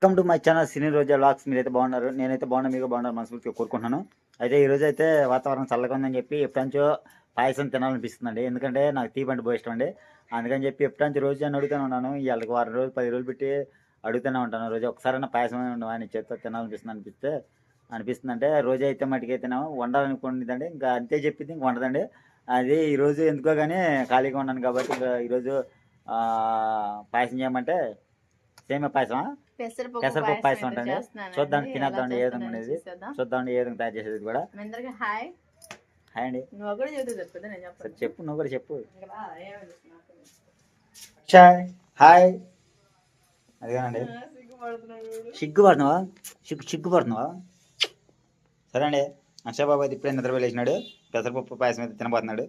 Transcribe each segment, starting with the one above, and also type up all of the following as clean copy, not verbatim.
Welcome to my channel cine Roja vlogs. మీరైతే బాగున్నారు, నేనైతే బాగున్నా, మీరు బాగున్నారు మనస్ఫూర్తిగా కోరుకుంటున్నాను. అయితే ఈరోజు అయితే వాతావరణం చల్లగా ఉందని చెప్పి ఎప్పుడంచో పాయసం తినాలనిపిస్తుందండి. ఎందుకంటే నాకు తీపంటే బాగా ఇష్టం అండి. అందుకని చెప్పి ఎప్పుడంచో రోజు అని అడుగుతూనే ఉన్నాను. ఇవాళకి వారం రోజులు 10 రోజులు పెట్టి అడుగుతూనే ఉంటాను. రోజు ఒకసారైనా పాయసం అని చేత్తో అనిపిస్తుంది అంటే రోజు అయితే మటుకైతేనేమో వండాలనుకుంటుందండి. ఇంకా అంతే చెప్పింది, ఇంక వండదండి. అది ఈరోజు ఎందుకో కానీ ఖాళీగా ఉన్నాను కాబట్టి ఇంకా ఈరోజు పాయసం చేయమంటే సేమియా పాయసం, పెసరపప్పు పాయసం ఉంటుంది. చూద్దాం, తినేద్దాం ఏ విధంగా ఉండేది, చూద్దాం ఏ విధంగా తయారు చేసేది కూడా. హాయ్ అండి. చెప్పు, నువ్వు కూడా చెప్పు. హాయ్. అదేనండి, సిగ్గుపడుతున్నావా? సిగ్గుపడుతున్నావా? సరే అండి. అక్షయబాబు అయితే ఇప్పుడే నిద్రపోయి లేచినాడు. పెసరపప్పు పాయసం అయితే తినబోతున్నాడు.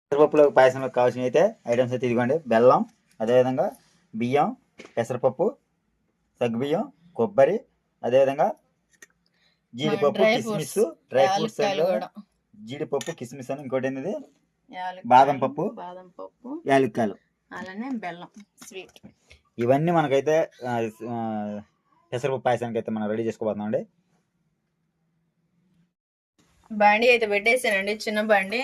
పెసరపప్పులో పాయసంలోకి కావాల్సినవి అయితే ఐటమ్స్ అయితే ఇదిగోండి: బెల్లం, అదేవిధంగా బియ్యం, పెసరపప్పు, సగ్గుబియ్యం, కొబ్బరి, అదేవిధంగా జీడిపప్పు, కిస్మిస్, డ్రై ఫ్రూట్స్, జీడిపప్పు, కిస్మిస్ అని ఇంకోటి ఏంది, బాదం పప్పు, యాలక్కాయలు, అలానే బెల్లం స్వీట్. ఇవన్నీ మనకైతే పెసరపప్పు పాయసానికి అయితే మనం రెడీ చేసుకోబోతున్నాం అండి. బండి అయితే పెట్టేసానండి, చిన్న బండి.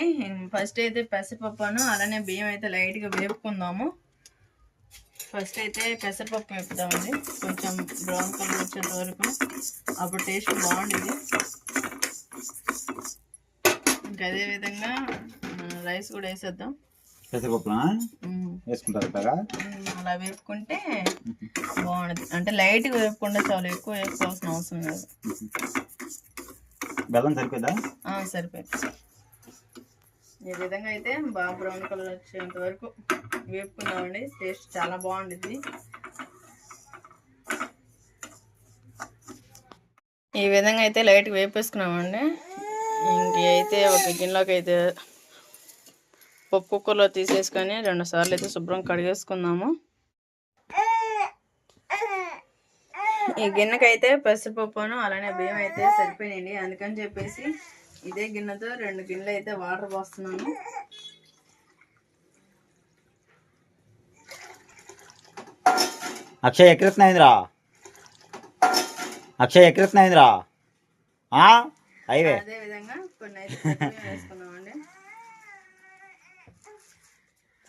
ఫస్ట్ అయితే పెసరపప్పును అలానే బియ్యం అయితే లైట్గా వేపుకుందాము. ఫస్ట్ అయితే పెసరపప్పు వేపుదామండి, కొంచెం బ్రౌన్ కలర్ వచ్చేంత వరకు. అప్పుడు టేస్ట్ బాగుండేది. ఇంకా అదేవిధంగా రైస్ కూడా వేసేద్దాం. పెసరపప్పు వేసుకుంటారు, అలా వేపుకుంటే బాగుండదు. అంటే లైట్గా వేపుకుంటే చాలా ఎక్కువ వేసుకోవాల్సిన అవసరం లేదు. బెల్లం సరిపోదా? సరిపోయింది. ఈ విధంగా అయితే బాగా బ్రౌన్ కలర్ వచ్చేంత వరకు వేపుకున్నామండి. టేస్ట్ చాలా బాగుంటుంది. ఈ విధంగా అయితే లైట్గా వేపేసుకున్నామండి. ఇంక అయితే ఒక గిన్నెలోకి అయితే పప్పు కుక్కర్లో తీసేసుకొని 2 సార్లు అయితే శుభ్రం కడిగేసుకుందాము. ఈ గిన్నెకైతే పెసరపప్పును అలానే బియ్యం అయితే సరిపోయినాయండి. అందుకని చెప్పేసి ఇదే గిన్నెతో 2 గిన్నెలు అయితే వాటర్ పోస్తున్నాను. అక్షయ్ ఎక్కడున్నాయిందిరా? హైవే. అదే విధంగా కొన్ని అయితే వేసుకున్నామండి.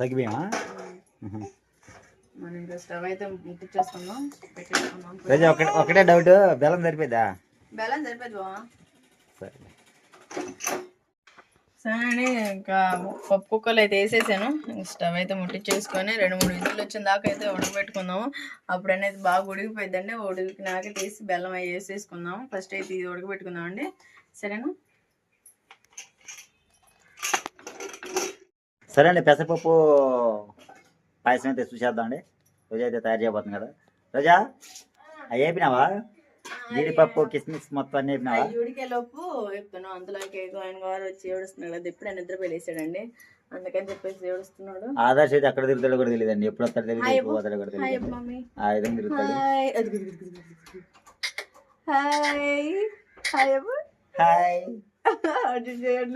సగ్గుబియ్యమా? మనం ఇంకా స్టవ్ అయితే ముట్టించేసుకున్నాం, పెట్టేసుకున్నాం. ఒకటే డౌట్, బెల్లం సరిపోద్దా? బెల్లం సరిపోద్ది బా. సరే అండి, ఇంకా పప్పు కుక్కర్లు అయితే వేసేసాను. స్టవ్ అయితే ముట్టించేసుకొని 2-3 విజిల్లు వచ్చిన దాకా అయితే ఉడకబెట్టుకుందాము. అప్పుడు అనేది బాగా ఉడికిపోయిద్దండి. ఉడికినాక తీసి బెల్లం అవి వేసేసుకుందాము. ఫస్ట్ అయితే ఇది ఉడకబెట్టుకుందామండి, సరేనా? సరే అండి, పెసరపప్పు పాయసం అయితే చూసేద్దామండి. రోజా అయితే తయారు చేయబోతుంది కదా. రోజా, అవి వేపినావా? జీడిపప్పు, కిస్మిస్ మొత్తం అన్ని వేపినావా? ఉడికేలోపు చెప్తాను. అందులోకి ఆయన గారు వచ్చి ఏడుస్తున్నాడు కదా, ఎప్పుడే నిద్రపోయి లేసాడండి. అందుకని చెప్పేసి ఏడుస్తున్నాడు. ఆదర్శ అయితే అక్కడ తిరుగుతాడో కూడా తెలియదండి, ఎప్పుడు వస్తాడో తెలియదు, ఎప్పుడు పోతాడో కూడా తెలియదు. ఆ విధంగా తిరుగుతాడు.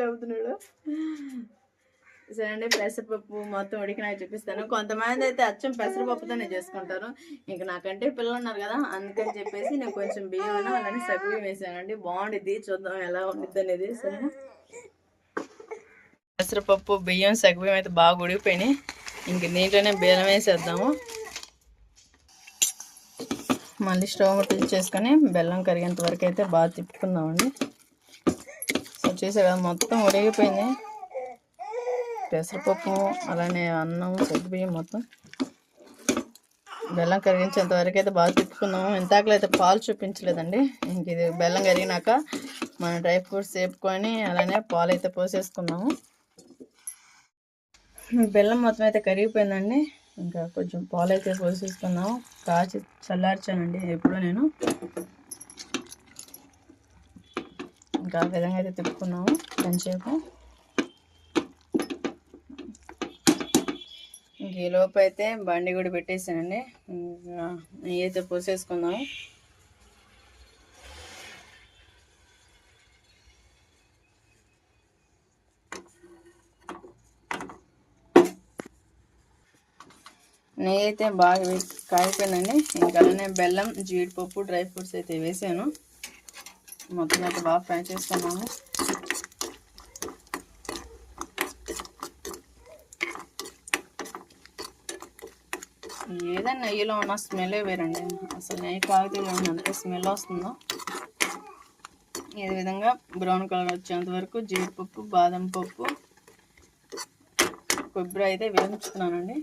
అవుతున్నాడు. సరే అండి, పెసరపప్పు మొత్తం ఉడికినాక చూపిస్తాను. కొంతమంది అయితే అచ్చం పెసరపప్పుతోనే చేసుకుంటారు. ఇంకా నాకంటే పిల్లలు ఉన్నారు కదా, అందుకని చెప్పేసి నేను కొంచెం బియ్యం అలానే సగ్గుబియ్యం వేసానండి. బాగుండిద్ది, చూద్దాం ఎలా ఉండిద్ది అనేది. సరే, పెసరపప్పు, బియ్యం, సగ్గుబియ్యం అయితే బాగా ఉడికిపోయినాయి. ఇంక నీటిలోనే బెల్లం వేసేద్దాము. మళ్ళీ స్టవ్ ముట్టించేసుకొని బెల్లం కరిగేంత వరకు అయితే బాగా తిప్పుకుందామండి. సో చూసే కదా, మొత్తం ఉడికిపోయింది. పెసరపప్పు అలానే అన్నం, సగ్గుబియ్యం మొత్తం బెల్లం కరిగించేంత వరకు అయితే బాగా తిప్పుకున్నాము. ఇంతాకలో అయితే పాలు చూపించలేదండి. ఇంక ఇది బెల్లం కరిగినాక మనం డ్రై ఫ్రూట్స్ వేపుకొని అలానే పాలు అయితే పోసేసుకున్నాము. బెల్లం మొత్తం అయితే కరిగిపోయిందండి. ఇంకా కొంచెం పాలు అయితే పోసేసుకున్నాము. కాచి చల్లార్చానండి ఎప్పుడో నేను. ఇంకా ఆ విధంగా అయితే తిప్పుకున్నాము కొంచెంసేపు. ఇంక ఈ లోపు అయితే బండి కూడా పెట్టేసానండి. నెయ్యి అయితే పోసేసుకుందాము. నెయ్యి అయితే బాగా కాగిపోయిందండి. ఇంకా అలానే బెల్లం, జీడిపప్పు, డ్రై ఫ్రూట్స్ అయితే వేసాను. మొత్తం అయితే బాగా ఫ్రై చేసుకున్నాము. ఏదైనా నెయ్యిలో ఉన్న స్మెల్లే వేరండి. అసలు నెయ్యి కాగితే ఎంత స్మెల్ వస్తుందో. ఈ విధంగా బ్రౌన్ కలర్ వచ్చేంత వరకు జీడిపప్పు, బాదం పప్పు, కొబ్బరి అయితే వేయించుకున్నానండి.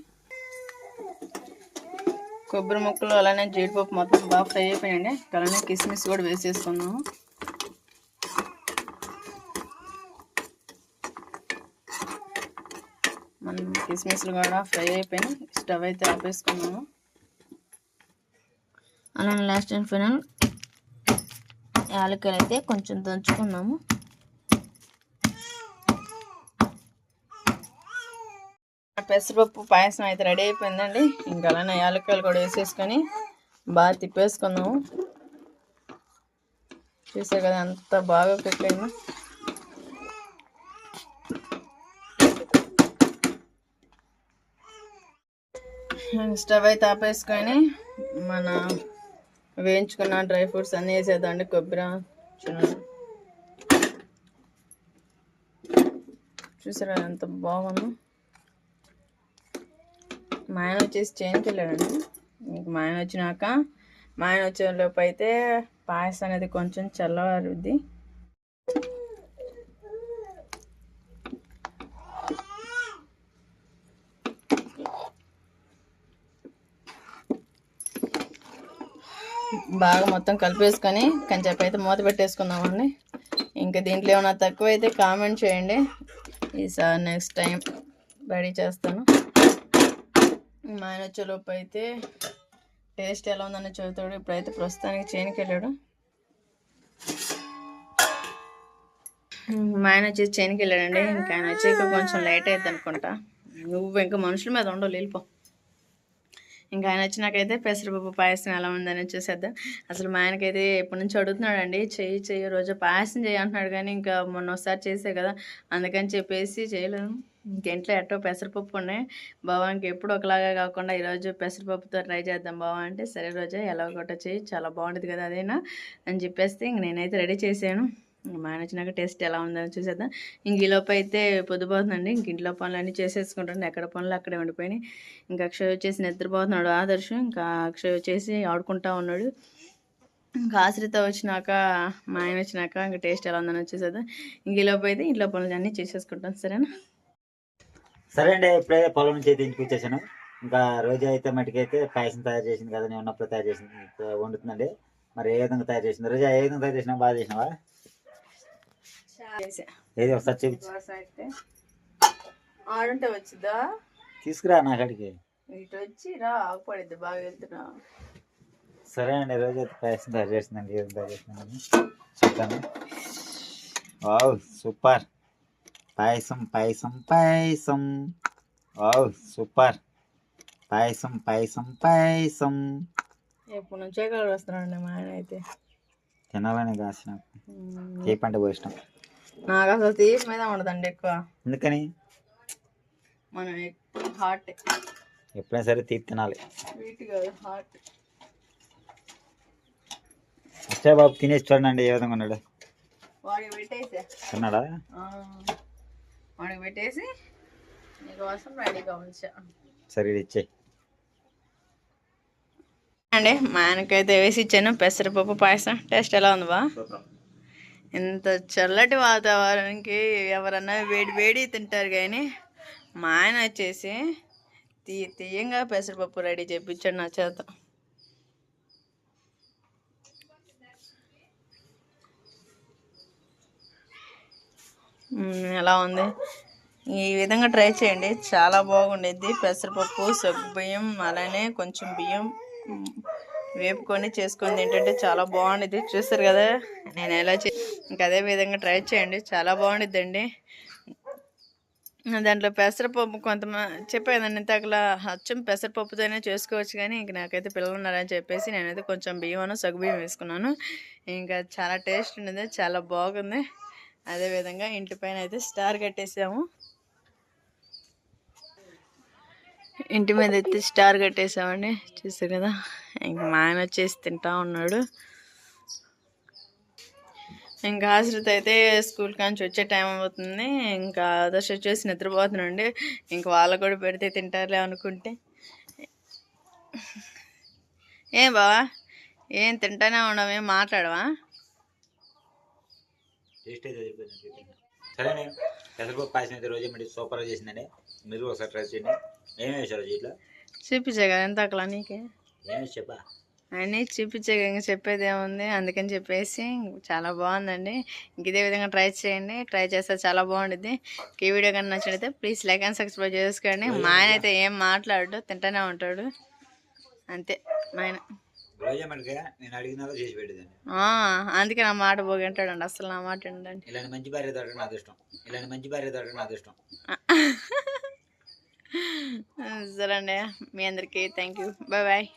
కొబ్బరి ముక్కలు అలానే జీడిపప్పు మొత్తం బాగా ఫ్రై అయిపోయాయండి. అలానే కిస్మిస్ కూడా వేసేసుకున్నాము. మనం కిస్మిస్లు కూడా ఫ్రై అయిపోయినాయి. స్టవ్ అయితే ఆపేసుకున్నాము. అలానే లాస్ట్ అండ్ ఫైనల్ యాలకులు అయితే కొంచెం దంచుకున్నాము. పెసరపప్పు పాయసం అయితే రెడీ అయిపోయిందండి. ఇంకా అలానే యాలక్కాయలు కూడా వేసేసుకొని బాగా తిప్పేసుకున్నాము. చూసారు కదా అంత బాగా కుక్ అయిందో. స్టవ్ అయితే ఆపేసుకొని మన వేయించుకున్న డ్రై ఫ్రూట్స్ అన్నీ వేసేద్దామండి. కొబ్బరి చూసారా ఎంత బాగుందో. మా ఆయన వచ్చేసి చేనికి వెళ్ళాడండి. మీకు మా ఆయన వచ్చినాక మా ఆయన వచ్చేలోపు అయితే పాయసం అనేది కొంచెం చల్లవారుద్ది. బాగా మొత్తం కలిపేసుకొని కొంచెంసేపు అయితే మూత పెట్టేసుకుందామండి. ఇంకా దీంట్లో ఏమైనా తక్కువ అయితే కామెంట్ చేయండి. ఈసారి నెక్స్ట్ టైం రెడీ చేస్తాను. మా ఆయన వచ్చేలోపు అయితే టేస్ట్ ఎలా ఉందని చెబుతాడు. ఇప్పుడైతే ప్రస్తుతానికి చేనికి వెళ్ళాడు. మా ఆయన వచ్చేసి చేనికి వెళ్ళాడండి. ఇంకా ఆయన వచ్చాక కొంచెం లేట్ అవుతుంది అనుకుంటా. నువ్వు ఇంకా మనుషుల మీద ఉండవు, వెళ్ళిపో. ఇంకా ఆయన వచ్చినాకైతే పెసరపప్పు పాయసం ఎలా ఉందని చూసేద్దాం. అసలు మా ఆయనకైతే ఎప్పటి నుంచి అడుగుతున్నాడండి, చెయ్యి రోజు పాయసం చేయి అంటున్నాడు. కానీ ఇంకా మొన్న ఒకసారి చేసే కదా, అందుకని చెప్పేసి చేయలేము. ఇంకెంట్లో ఎట్టో పెసరపప్పు ఉన్నాయి. బావానికి ఎప్పుడు ఒకలాగా కాకుండా ఈరోజు పెసరపప్పుతో ట్రై చేద్దాం బావా అంటే, సరే రోజా ఎలా ఒకటో చేయి, చాలా బాగుంటుంది కదా అదేనా అని చెప్పేస్తే ఇంక నేనైతే రెడీ చేశాను. మా ఆయన వచ్చినాక టేస్ట్ ఎలా ఉందని చూసేద్దాం. ఇంక ఈలోపు అయితే పొద్దుపోతుందండి. ఇంక ఇంట్లో పనులన్నీ చేసేసుకుంటాను. ఎక్కడ పనులు అక్కడే ఉండిపోయినాయి. ఇంకా అక్షయ్ వచ్చేసి నిద్రపోతున్నాడు ఆదర్శం. ఇంకా అక్షయ్ వచ్చేసి ఆడుకుంటా ఉన్నాడు. ఇంకా ఆశ్రిత వచ్చినాక మా ఆయన వచ్చినాక ఇంకా టేస్ట్ ఎలా ఉందని వచ్చేసేద్దాం. ఇంక ఈలోపు అయితే ఇంట్లో పనులు అన్నీ చేసేసుకుంటాం. సరేనా? సరే అండి, ఇప్పుడైతే పొలం నుంచి అయితే ఇంటికి వచ్చేసాను. ఇంకా రోజు అయితే మటుకైతే పాయసం తయారు చేసింది కదా, నేను ఉన్నప్పుడు తయారు చేసింది వండుతుందండి. మరి ఏ విధంగా తయారు చేసింది రోజా? ఏ విధంగా తయారు చేసినా బాగా చేసినావా? ఏది ఒకసారి చూపించు. ఆడుంటే వచ్చిద్దా? తీసుకురా నా కాడికి. ఇటు వచ్చి రా, ఆకుపడిద్ది బాగా వెళ్తున్నా. సరే అండి, రోజు అయితే పాయసం తయారు చేసిందండి. ఏ విధంగా తయారు చేసిందని చెప్తాను. వావ్ సూపర్ పాయసం పాయసం పాయసం. వావ్ సూపర్ పాయసం పాయసం పాయసం. ఎప్పటి నుంచే కలర్ వస్తున్నాడు మా ఆయన అయితే. తినాలని కాసిన తీపి అంటే ఇష్టం. నాకు అసలు తీపి మీద ఉండదండి ఎక్కువ. ఎందుకని? మనం ఎక్కువ హాట్, ఎప్పుడైనా సరే తీపి తినాలి. స్వీట్ కాదు, హాట్. అచ్చా బాబు తినేసి చూడండి ఏ విధంగా ఉన్నాడు. వాడికి పెట్టేసా తిన్నాడా? వాడికి పెట్టేసి నీకోసం రెడీగా ఉంచా. సరే ఇచ్చే అండి. మా ఆయనకైతే వేసి ఇచ్చాను పెసరపప్పు పాయసం. టేస్ట్ ఎలా ఉంది బా? ఇంత చల్లటి వాతావరణానికి ఎవరన్నా వేడి వేడి తింటారు. కానీ మా ఆయన వచ్చేసి తీయంగా పెసరపప్పు రెడీ చేయించాడు నా చేత. ఎలా ఉంది? ఈ విధంగా ట్రై చేయండి, చాలా బాగుండేది. పెసరపప్పు, సగ్గుబియ్యం అలానే కొంచెం బియ్యం వేపుకొని చేసుకొని ఏంటంటే చాలా బాగుండేది. చూస్తారు కదా నేను ఎలా ఇంకా అదే విధంగా ట్రై చేయండి, చాలా బాగుండిద్దండి. దాంట్లో పెసరపప్పు కొంతమంది చెప్పేదండి ఇంతకలా అచ్చం పెసరపప్పుతోనే చేసుకోవచ్చు. కానీ ఇంక నాకైతే పిల్లలు ఉన్నారని చెప్పేసి నేనైతే కొంచెం బియ్యం సగ్గుబియ్యం వేసుకున్నాను. ఇంకా చాలా టేస్ట్ ఉండేది, చాలా బాగుంది. అదేవిధంగా ఇంటి పైన అయితే స్టార్ కట్టేసాము. ఇంటి మీద అయితే స్టార్ కట్టేసామండి, చూసారు కదా. ఇంకా మా ఆయన వచ్చేసి తింటా ఉన్నాడు. ఇంకా ఆశ్రిత అయితే స్కూల్ కాంచి వచ్చే టైం అవుతుంది. ఇంకా ఆదర్శ వచ్చేసి నిద్రపోతున్నాండి. ఇంకా వాళ్ళకు కూడా పెడితే తింటారులే అనుకుంటే, ఏం బావా ఏం తింటానే ఉండవు, ఏం మాట్లాడవా? సరే పెసరపప్పు పాయసం అయితే రోజు మరి సూపర్గా చేసిందండి. మీరు ఒకసారి ట్రై చేయండి. ఏమేమి వేసారు ఇట్లా చూపించే కదా ఎంత అక్కడ నీకే ఏమేమి చెప్పా అన్నీ చూపించే ఇంకా చెప్పేది ఏముంది. అందుకని చెప్పేసి చాలా బాగుందండి. ఇంక ఇదే విధంగా ట్రై చేయండి, ట్రై చేస్తే చాలా బాగుంటుంది. ఈ వీడియో కానీ నచ్చినట్లయితే ప్లీజ్ లైక్ అండ్ సబ్స్క్రైబ్ చేసుకోండి. మా ఆయన అయితే ఏం మాట్లాడు, తింటానే ఉంటాడు అంతే మా ఆయన. నేను అడిగిన చేసి పెట్టేదండి. అందుకే నా మాట పోగంటాడండి, అసలు నా మాట ఉండండి. ఇలాంటి మంచి భార్య దొరకడం నా అదృష్టం. ఇలాంటి మంచి భార్య దొరకడం నా అదృష్టం. సరే అండి, మీ అందరికీ థ్యాంక్ యూ, బాయ్ బాయ్.